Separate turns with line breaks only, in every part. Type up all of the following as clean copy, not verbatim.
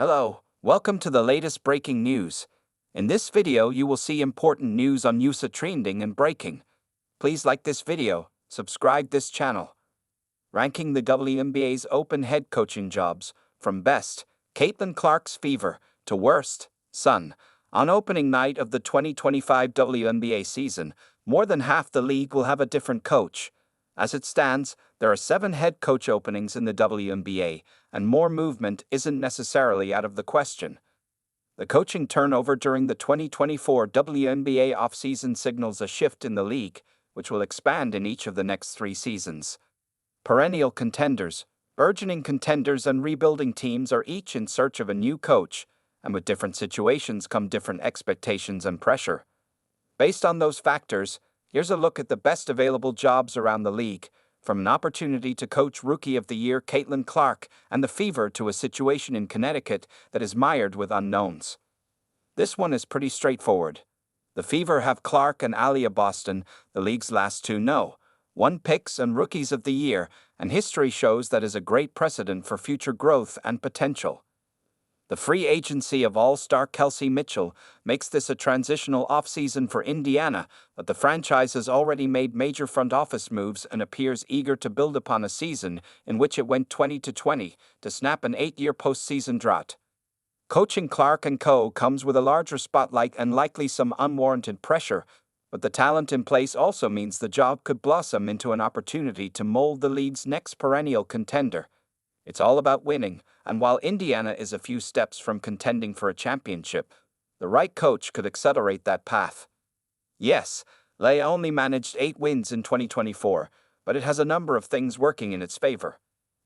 Hello, welcome to the latest breaking news. In this video, you will see important news on USA trending and breaking. Please like this video, subscribe this channel. Ranking the WNBA's open head coaching jobs, from best, Caitlin Clark's fever, to worst, Sun. On opening night of the 2025 WNBA season, more than half the league will have a different coach. As it stands, there are 7 head coach openings in the WNBA, and more movement isn't necessarily out of the question. The coaching turnover during the 2024 WNBA offseason signals a shift in the league, which will expand in each of the next 3 seasons. Perennial contenders, burgeoning contenders, and rebuilding teams are each in search of a new coach, and with different situations come different expectations and pressure. Based on those factors, here's a look at the best available jobs around the league, from an opportunity to coach Rookie of the Year Caitlin Clark and the fever to a situation in Connecticut that is mired with unknowns. This one is pretty straightforward. The Fever have Clark and Aliyah Boston, the league's last 2 No.1 picks and Rookies of the Year, and history shows that is a great precedent for future growth and potential. The free agency of all-star Kelsey Mitchell makes this a transitional offseason for Indiana, but the franchise has already made major front office moves and appears eager to build upon a season in which it went 20-20 to snap an 8-year postseason drought. Coaching Clark and Co. comes with a larger spotlight and likely some unwarranted pressure, but the talent in place also means the job could blossom into an opportunity to mold the league's next perennial contender. It's all about winning, and while Indiana is a few steps from contending for a championship, the right coach could accelerate that path. Yes, Leigh only managed 8 wins in 2024, but it has a number of things working in its favor.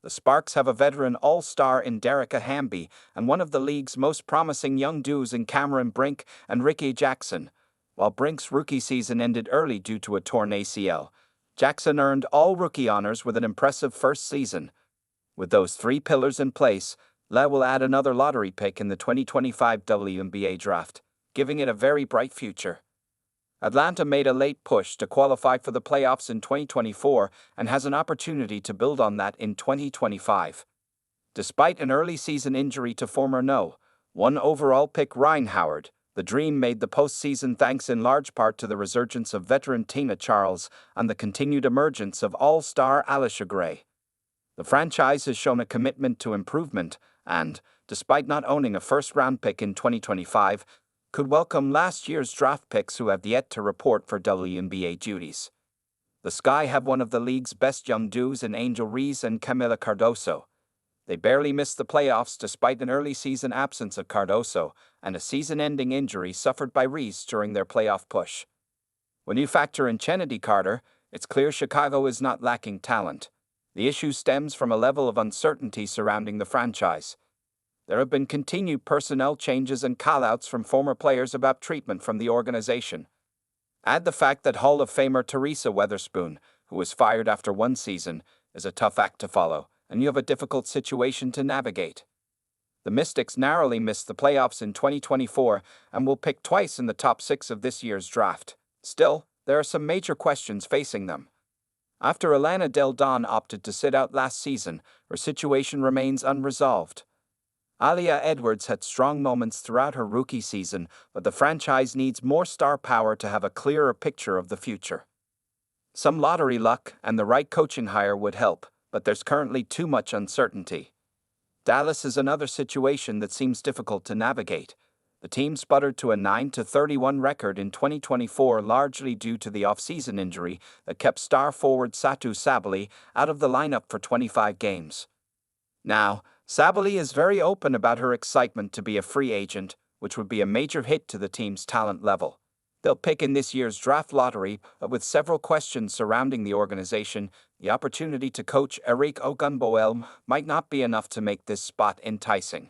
The Sparks have a veteran all-star in Derek Hamby and one of the league's most promising young duos in Cameron Brink and Ricky Jackson. While Brink's rookie season ended early due to a torn ACL, Jackson earned all-rookie honors with an impressive first season. With those 3 pillars in place, Leigh will add another lottery pick in the 2025 WNBA draft, giving it a very bright future. Atlanta made a late push to qualify for the playoffs in 2024 and has an opportunity to build on that in 2025. Despite an early season injury to former No.1 overall pick Ryan Howard, the Dream made the postseason thanks in large part to the resurgence of veteran Tina Charles and the continued emergence of all-star Alisha Gray. The franchise has shown a commitment to improvement and, despite not owning a first-round pick in 2025, could welcome last year's draft picks who have yet to report for WNBA duties. The Sky have one of the league's best young duos in Angel Reese and Camila Cardoso. They barely missed the playoffs despite an early season absence of Cardoso and a season-ending injury suffered by Reese during their playoff push. When you factor in Chennedy Carter, it's clear Chicago is not lacking talent. The issue stems from a level of uncertainty surrounding the franchise. There have been continued personnel changes and call-outs from former players about treatment from the organization. Add the fact that Hall of Famer Teresa Weatherspoon, who was fired after 1 season, is a tough act to follow, and you have a difficult situation to navigate. The Mystics narrowly missed the playoffs in 2024 and will pick twice in the top 6 of this year's draft. Still, there are some major questions facing them. After Alana Del Don opted to sit out last season, her situation remains unresolved. Aliyah Edwards had strong moments throughout her rookie season, but the franchise needs more star power to have a clearer picture of the future. Some lottery luck and the right coaching hire would help, but there's currently too much uncertainty. Dallas is another situation that seems difficult to navigate. The team sputtered to a 9-31 record in 2024 largely due to the offseason injury that kept star forward Satu Sabally out of the lineup for 25 games. Now, Sabally is very open about her excitement to be a free agent, which would be a major hit to the team's talent level. They'll pick in this year's draft lottery, but with several questions surrounding the organization, the opportunity to coach Eric Ogunboelm might not be enough to make this spot enticing.